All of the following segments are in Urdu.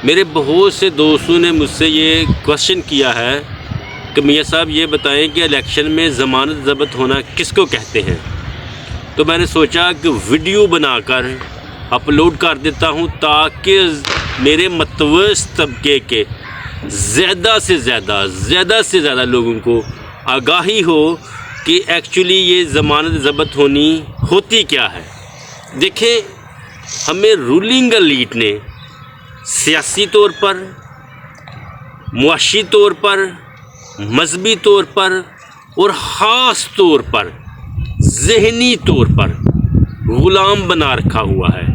میرے بہت سے دوستوں نے مجھ سے یہ کوشچن کیا ہے کہ میاں صاحب یہ بتائیں کہ الیکشن میں ضمانت ضبط ہونا کس کو کہتے ہیں. تو میں نے سوچا کہ ویڈیو بنا کر اپلوڈ کر دیتا ہوں تاکہ میرے متوسط طبقے کے زیادہ سے زیادہ لوگوں کو آگاہی ہو کہ ایکچولی یہ ضمانت ضبط ہونی ہوتی کیا ہے. دیکھیں، ہمیں رولنگ ایلیٹ نے سیاسی طور پر، معاشی طور پر، مذہبی طور پر اور خاص طور پر ذہنی طور پر غلام بنا رکھا ہوا ہے،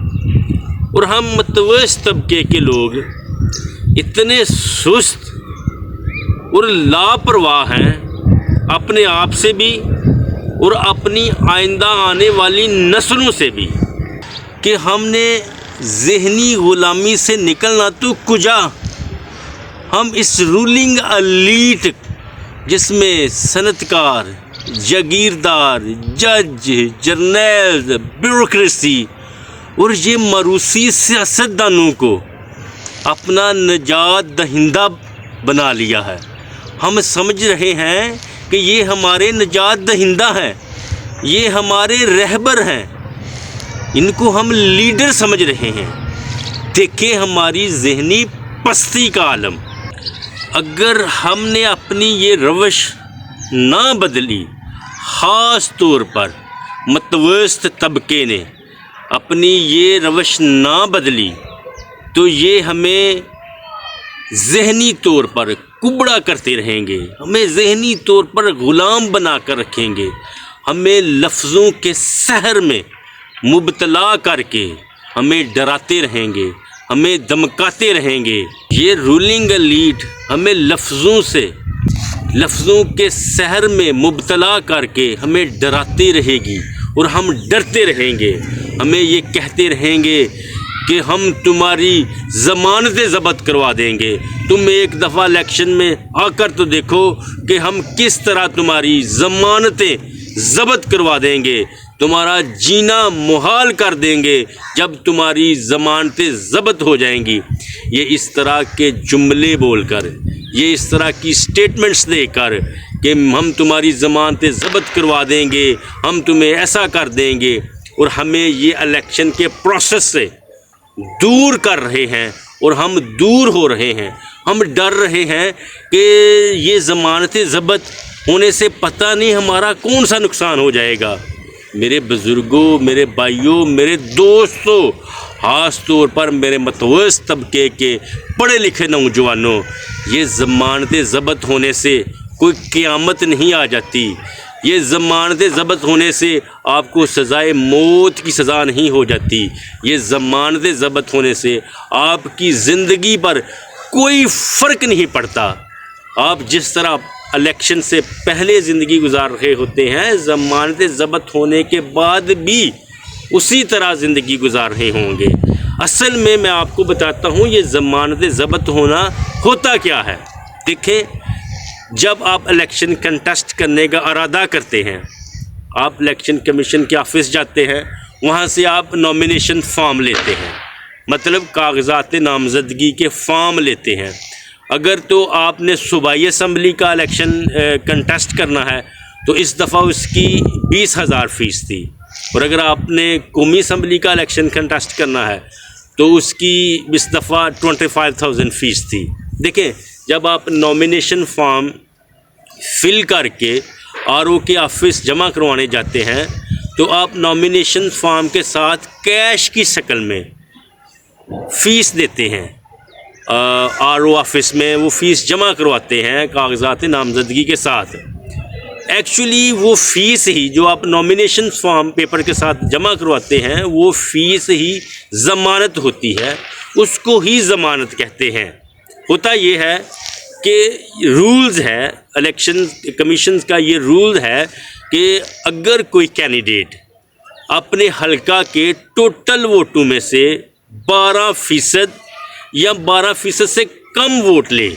اور ہم متوسط طبقے کے لوگ اتنے سست اور لاپرواہ ہیں اپنے آپ سے بھی اور اپنی آئندہ آنے والی نسلوں سے بھی کہ ہم نے ذہنی غلامی سے نکلنا تو کجا. ہم اس رولنگ ایلیٹ جس میں صنعتکار، جاگیردار، جج، جرنیل، بیوروکریسی اور یہ موروثی سیاستدانوں کو اپنا نجات دہندہ بنا لیا ہے. ہم سمجھ رہے ہیں کہ یہ ہمارے نجات دہندہ ہیں، یہ ہمارے رہبر ہیں، ان کو ہم لیڈر سمجھ رہے ہیں. دیکھیں ہماری ذہنی پستی کا عالم. اگر ہم نے اپنی یہ روش نہ بدلی، خاص طور پر متوسط طبقے نے اپنی یہ روش نہ بدلی، تو یہ ہمیں ذہنی طور پر کبڑا کرتے رہیں گے، ہمیں ذہنی طور پر غلام بنا کر رکھیں گے، ہمیں لفظوں کے سحر میں مبتلا کر کے ہمیں ڈراتے رہیں گے، ہمیں دمکاتے رہیں گے. یہ رولنگ ایلیٹ ہمیں لفظوں کے سحر میں مبتلا کر کے ہمیں ڈراتے رہے گی، اور ہم ڈرتے رہیں گے. ہمیں یہ کہتے رہیں گے کہ ہم تمہاری ضمانتیں ضبط کروا دیں گے. تم ایک دفعہ الیکشن میں آ کر تو دیکھو کہ ہم کس طرح تمہاری ضمانتیں ضبط کروا دیں گے، تمہارا جینا محال کر دیں گے جب تمہاری ضمانتیں ضبط ہو جائیں گی. یہ اس طرح کے جملے بول کر، یہ اس طرح کی سٹیٹمنٹس دے کر کہ ہم تمہاری ضمانتیں ضبط کروا دیں گے، ہم تمہیں ایسا کر دیں گے، اور ہمیں یہ الیکشن کے پروسیس سے دور کر رہے ہیں، اور ہم دور ہو رہے ہیں. ہم ڈر رہے ہیں کہ یہ ضمانتیں ضبط ہونے سے پتہ نہیں ہمارا کون سا نقصان ہو جائے گا. میرے بزرگوں، میرے بھائیوں، میرے دوستوں، خاص طور پر میرے متوسط طبقے کے پڑھے لکھے نوجوانوں، یہ ضمانتیں ضبط ہونے سے کوئی قیامت نہیں آ جاتی. یہ ضمانتیں ضبط ہونے سے آپ کو سزائے موت کی سزا نہیں ہو جاتی. یہ ضمانتیں ضبط ہونے سے آپ کی زندگی پر کوئی فرق نہیں پڑتا. آپ جس طرح الیکشن سے پہلے زندگی گزار رہے ہوتے ہیں، ضمانتیں ضبط ہونے کے بعد بھی اسی طرح زندگی گزار رہے ہوں گے. اصل میں آپ کو بتاتا ہوں یہ ضمانتیں ضبط ہونا ہوتا کیا ہے. دیکھیں، جب آپ الیکشن کنٹیسٹ کرنے کا ارادہ کرتے ہیں، آپ الیکشن کمیشن کے آفس جاتے ہیں، وہاں سے آپ نامینیشن فارم لیتے ہیں، مطلب کاغذات نامزدگی کے فارم لیتے ہیں. اگر تو آپ نے صوبائی اسمبلی کا الیکشن کنٹیسٹ کرنا ہے تو اس دفعہ اس کی 20,000 فیس تھی، اور اگر آپ نے قومی اسمبلی کا الیکشن کنٹیسٹ کرنا ہے تو اس کی اس دفعہ 25,000 فیس تھی. دیکھیں، جب آپ نامینیشن فارم فل کر کے RO کے آفس جمع کروانے جاتے ہیں تو آپ نامینیشن فارم کے ساتھ کیش کی شکل میں فیس دیتے ہیں. RO آفس میں وہ فیس جمع کرواتے ہیں کاغذات نامزدگی کے ساتھ. ایکچولی وہ فیس ہی جو آپ نامینیشن فارم پیپر کے ساتھ جمع کرواتے ہیں، وہ فیس ہی ضمانت ہوتی ہے، اس کو ہی ضمانت کہتے ہیں. ہوتا یہ ہے کہ رولز ہے الیکشن کمیشن کا، یہ رول ہے کہ اگر کوئی کینڈیڈیٹ اپنے حلقہ کے ٹوٹل ووٹوں میں سے 12% یا 12% سے کم ووٹ لے،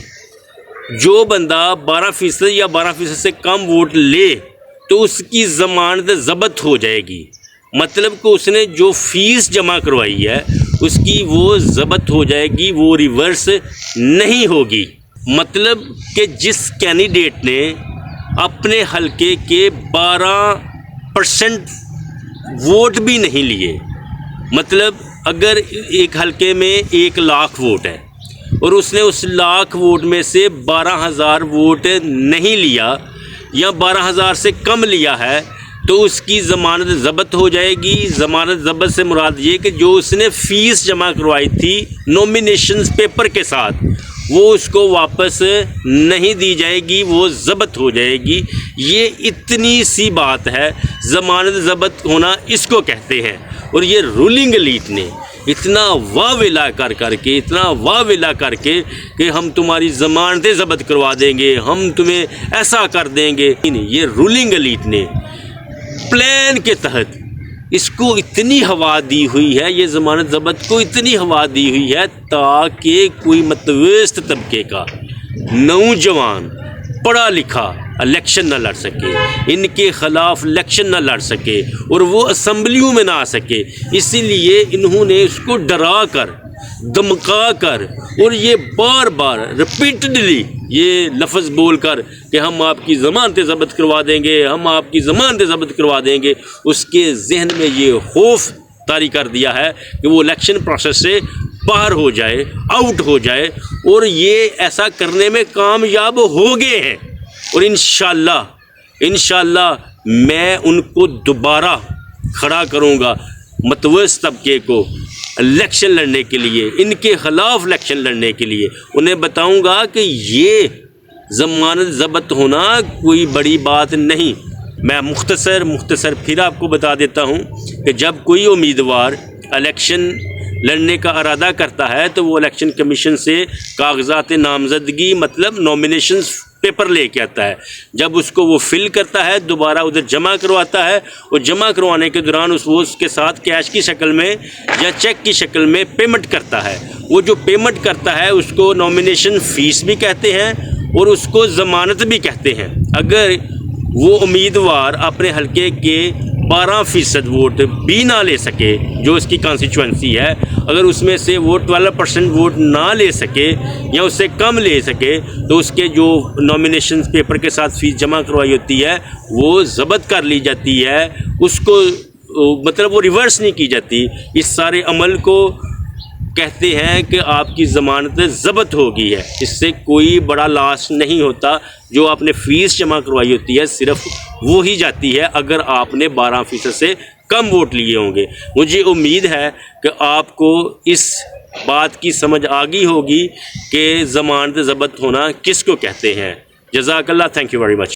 جو بندہ 12% یا 12% سے کم ووٹ لے تو اس کی ضمانت ضبط ہو جائے گی. مطلب کہ اس نے جو فیس جمع کروائی ہے اس کی وہ ضبط ہو جائے گی، وہ ریورس نہیں ہوگی۔ مطلب کہ جس کینڈیڈیٹ نے اپنے حلقے کے 12% ووٹ بھی نہیں لیے، مطلب اگر ایک حلقے میں 1,00,000 ووٹ ہے اور اس نے اس 1,00,000 ووٹ میں سے 12,000 ووٹ نہیں لیا یا 12,000 سے کم لیا ہے، تو اس کی ضمانت ضبط ہو جائے گی۔ ضمانت ضبط سے مراد یہ کہ جو اس نے فیس جمع کروائی تھی نومینیشنز پیپر کے ساتھ، وہ اس کو واپس نہیں دی جائے گی، وہ ضبط ہو جائے گی۔ یہ اتنی سی بات ہے، ضمانت ضبط ہونا اس کو کہتے ہیں۔ اور یہ رولنگ ایلیٹ نے اتنا واویلا کر کے اتنا واویلا کر کے کہ ہم تمہاری ضمانتیں ضبط کروا دیں گے، ہم تمہیں ایسا کر دیں گے، یہ رولنگ ایلیٹ نے پلان کے تحت اس کو اتنی ہوا دی ہوئی ہے، یہ ضمانت ضبط کو اتنی ہوا دی ہوئی ہے تاکہ کوئی متوسط طبقے کا نوجوان پڑھا لکھا الیکشن نہ لڑ سکے، ان کے خلاف الیکشن نہ لڑ سکے اور وہ اسمبلیوں میں نہ آ سکے۔ اسی لیے انہوں نے اس کو ڈرا کر، دمکا کر اور یہ بار بار ریپیٹڈلی یہ لفظ بول کر کہ ہم آپ کی ضمانتیں ضبط کروا دیں گے، ہم آپ کی ضمانتیں ضبط کروا دیں گے، اس کے ذہن میں یہ خوف طاری کر دیا ہے کہ وہ الیکشن پروسیس سے باہر ہو جائے، آؤٹ ہو جائے، اور یہ ایسا کرنے میں کامیاب ہو گئے ہیں۔ اور انشاءاللہ میں ان کو دوبارہ کھڑا کروں گا، متوسط طبقے کو الیکشن لڑنے کے لیے، ان کے خلاف الیکشن لڑنے کے لیے انہیں بتاؤں گا کہ یہ ضمانت ضبط ہونا کوئی بڑی بات نہیں۔ میں مختصر پھر آپ کو بتا دیتا ہوں کہ جب کوئی امیدوار الیکشن لڑنے کا ارادہ کرتا ہے تو وہ الیکشن کمیشن سے کاغذات نامزدگی مطلب نومینیشنز پیپر لے کے آتا ہے۔ جب اس کو وہ فل کرتا ہے، دوبارہ ادھر جمع کرواتا ہے، اور جمع کروانے کے دوران اس کے ساتھ کیش کی شکل میں یا چیک کی شکل میں پیمنٹ کرتا ہے۔ وہ جو پیمنٹ کرتا ہے اس کو نومینیشن فیس بھی کہتے ہیں اور اس کو ضمانت بھی کہتے ہیں۔ اگر وہ امیدوار اپنے حلقے کے 12% ووٹ بھی نہ لے سکے، جو اس کی کانسٹیچوئنسی ہے، اگر اس میں سے وہ 12% ووٹ نہ لے سکے یا اس سے کم لے سکے، تو اس کے جو نومینیشن پیپر کے ساتھ فیس جمع کروائی ہوتی ہے وہ ضبط کر لی جاتی ہے، اس کو مطلب وہ ریورس نہیں کی جاتی۔ اس سارے عمل کو کہتے ہیں کہ آپ کی ضمانت ضبط ہو گئی ہے۔ اس سے کوئی بڑا لاس نہیں ہوتا، جو آپ نے فیس جمع کروائی ہوتی ہے صرف وہی جاتی ہے اگر آپ نے 12% سے کم ووٹ لیے ہوں گے۔ مجھے امید ہے کہ آپ کو اس بات کی سمجھ آ گئی ہوگی کہ ضمانت ضبط ہونا کس کو کہتے ہیں۔ جزاک اللہ، تھینک یو ویری مچ۔